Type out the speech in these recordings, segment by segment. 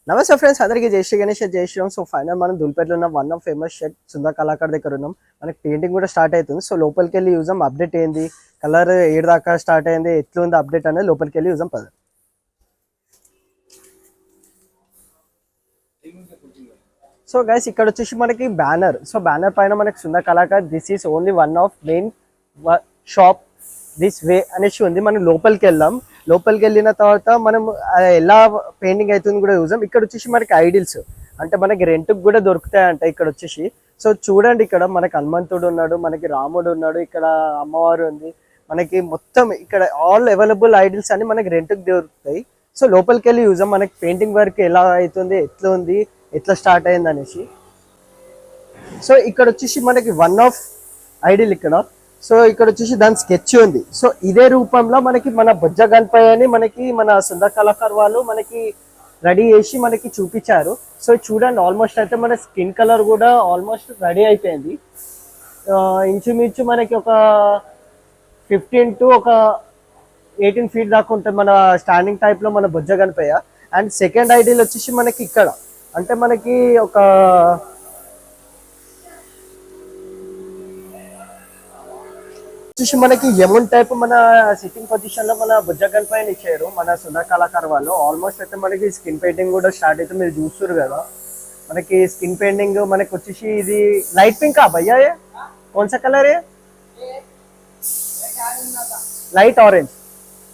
నమస్తే ఫ్రెండ్స్, అందరికీ జై శ్రీ గణేష్, జై శ్రీరామ్. సో ఫైనల్ మనం దుల్పేటలో ఉన్న one of famous shed Sundar Kalakar దగ్గర ఉన్నాం. మనకి పెయింటింగ్ కూడా స్టార్ట్ అవుతుంది. సో లోపలికి వెళ్ళి చూద్దాం అప్డేట్ ఏంది, కలర్ ఏడు దాకా స్టార్ట్ అయింది, ఎట్లుంది అప్డేట్ అనేది లోపలికి వెళ్ళి చూద్దాం పద. సో గైస్, ఇక్కడ వచ్చేసి మనకి బ్యానర్. సో బ్యానర్ పైన మనకి Sundar Kalakar this is only one of main shop this way అనేసి ఉంది. మనం లోపలికి వెళ్దాం. లోపలికి వెళ్ళిన తర్వాత మనం ఎలా పెయింటింగ్ అవుతుంది కూడా చూసాం. ఇక్కడ వచ్చేసి మనకి ఐడిల్స్ అంటే మనకి రెంట్కి కూడా దొరుకుతాయంట ఇక్కడ వచ్చేసి. సో చూడండి, ఇక్కడ మనకి హనుమంతుడు ఉన్నాడు, మనకి రాముడు ఉన్నాడు, ఇక్కడ అమ్మవారు ఉంది, మనకి మొత్తం ఇక్కడ ఆల్ అవైలబుల్ ఐడిల్స్ అని మనకి రెంట్కి దొరుకుతాయి. సో లోపలికి వెళ్ళి చూసాం మనకి పెయింటింగ్ వర్క్ ఎలా అవుతుంది, ఎట్లా ఉంది, ఎట్లా స్టార్ట్ అయింది అనేసి. సో ఇక్కడ వచ్చేసి మనకి వన్ ఆఫ్ ఐడిల్ ఇక్కడ. సో ఇక్కడ వచ్చేసి దాని స్కెచ్ ఉంది. సో ఇదే రూపంలో మనకి మన బొజ్జ గణపయ్య అని మనకి మన సుందర్ కళాకార్ వాళ్ళు మనకి రెడీ చేసి మనకి చూపించారు. సో చూడండి, ఆల్మోస్ట్ అయితే మన స్కిన్ కలర్ కూడా ఆల్మోస్ట్ రెడీ అయిపోయింది. ఇంచుమించు మనకి ఒక 15 to 18 feet దాకా ఉంటుంది మన స్టాండింగ్ టైప్ లో మన బొజ్జ గణపయ్య. అండ్ సెకండ్ ఐడియల్ వచ్చేసి మనకి ఇక్కడ అంటే మనకి ఒక వచ్చేసి మనకి యమున్ టైప్ మన సిట్టింగ్ పొజిషన్ లో మన బుజ్జ గణపయ్యని ఇచ్చారు మన సుందర్ కళాకార్ వాళ్ళు. ఆల్మోస్ట్ అయితే మనకి స్కిన్ పెయింటింగ్ కూడా స్టార్ట్ అయితే మీరు చూస్తారు కదా. మనకి స్కిన్ పెయింటింగ్ మనకి వచ్చేసి ఇది లైట్ పింక్ భయ్యా, కౌన్ సా కలర్ లైట్ ఆరెంజ్.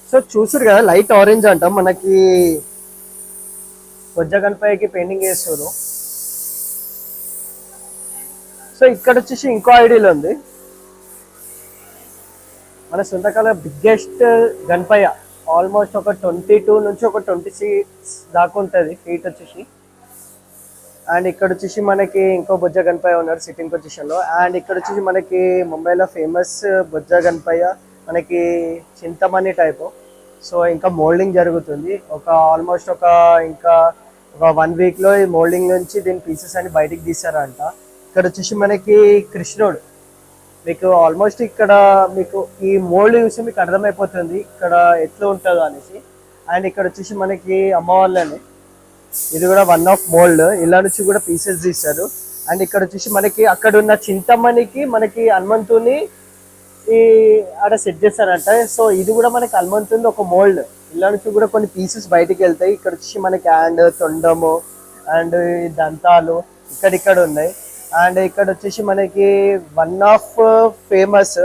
సో చూసారు కదా, లైట్ ఆరెంజ్ అంటాం మనకి బుజ్జ గణపయ్యకి పెయింటింగ్ చేస్తారు. సో ఇక్కడ వచ్చేసి ఇంకో ఐడియల్ ఉంది మన సుందర్ కళాకార్ బిగ్గెస్ట్ గణపయ్య. ఆల్మోస్ట్ ఒక 22 నుంచి ఒక 26 దాకా ఉంటుంది ఫీట్ వచ్చేసి. అండ్ ఇక్కడ వచ్చేసి మనకి ఇంకో బొజ్జ గణపయ్య ఉన్నారు సిట్టింగ్ పొజిషన్ లో. అండ్ ఇక్కడ వచ్చేసి మనకి ముంబైలో ఫేమస్ బొజ్జ గణపయ్య మనకి చింతమణి టైపు. సో ఇంకా మోల్డింగ్ జరుగుతుంది. ఆల్మోస్ట్ ఇంకా ఒక 1 week లో ఈ మోల్డింగ్ నుంచి దీని పీసెస్ అని బయటికి తీసారంట. ఇక్కడ వచ్చేసి మనకి కృష్ణుడు మీకు ఆల్మోస్ట్ ఇక్కడ మీకు ఈ మోల్డ్ చూసి మీకు అర్థమైపోతుంది ఇక్కడ ఎట్లా ఉంటుందో అనేసి. అండ్ ఇక్కడ వచ్చేసి మనకి అమ్మవాళ్ళని ఇది కూడా వన్ ఆఫ్ మోల్డ్, ఇలా నుంచి కూడా పీసెస్ తీస్తారు. అండ్ ఇక్కడ వచ్చేసి మనకి అక్కడ ఉన్న చింతమణికి మనకి హనుమంతుని ఈ ఆడ సెట్ చేస్తారంట. సో ఇది కూడా మనకి హనుమంతుని ఒక మోల్డ్, ఇలా నుంచి కూడా కొన్ని పీసెస్ బయటికి వెళ్తాయి. ఇక్కడ వచ్చేసి మనకి హ్యాండ్, తొండము అండ్ దంతాలు ఇక్కడ ఉన్నాయి. అండ్ ఇక్కడ వచ్చేసి మనకి వన్ ఆఫ్ ఫేమస్,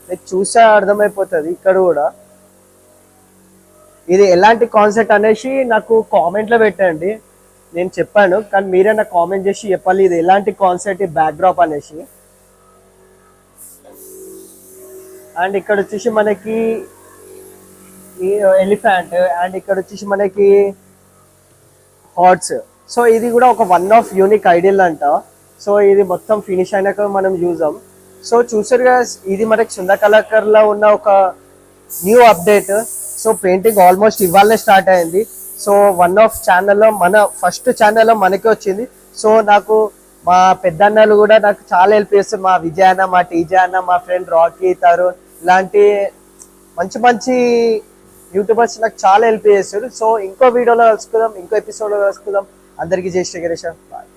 మీకు చూసే అర్థమైపోతుంది ఇక్కడ కూడా ఇది ఎలాంటి కాన్సెప్ట్ అనేసి నాకు కామెంట్లో పెట్టండి. నేను చెప్పాను కానీ మీరే నాకు కామెంట్ చేసి చెప్పాలి ఇది ఎలాంటి కాన్సెప్ట్, ఈ బ్యాక్డ్రాప్ అనేసి. అండ్ ఇక్కడ వచ్చేసి మనకి ఈ ఎలిఫెంట్ అండ్ ఇక్కడ వచ్చేసి మనకి హార్ట్స్. సో ఇది కూడా ఒక వన్ ఆఫ్ యూనిక్ ఐడియల్ అంట. సో ఇది మొత్తం ఫినిష్ అయినాక మనం చూసాం. సో చూసారుగా, ఇది మనకి సుందర్ కళాకార్ లో ఉన్న ఒక new update. So painting almost ఇవాళనే స్టార్ట్ అయింది. సో వన్ ఆఫ్ ఛానల్లో మన ఫస్ట్ ఛానల్లో మనకే వచ్చింది. సో నాకు మా పెద్దన్నలు కూడా నాకు చాలా హెల్ప్ చేస్తారు. మా విజయ్ అన్న, మా టీజే అన్న, మా ఫ్రెండ్ రాకీ, తరుణ్ ఇలాంటి మంచి మంచి యూట్యూబర్స్ నాకు చాలా హెల్ప్ చేస్తారు. సో ఇంకో వీడియోలో కలుసుకుందాం, ఇంకో ఎపిసోడ్లో కలుసుకుందాం. అందరికీ జై శ్రీ గణేష్, బాయ్.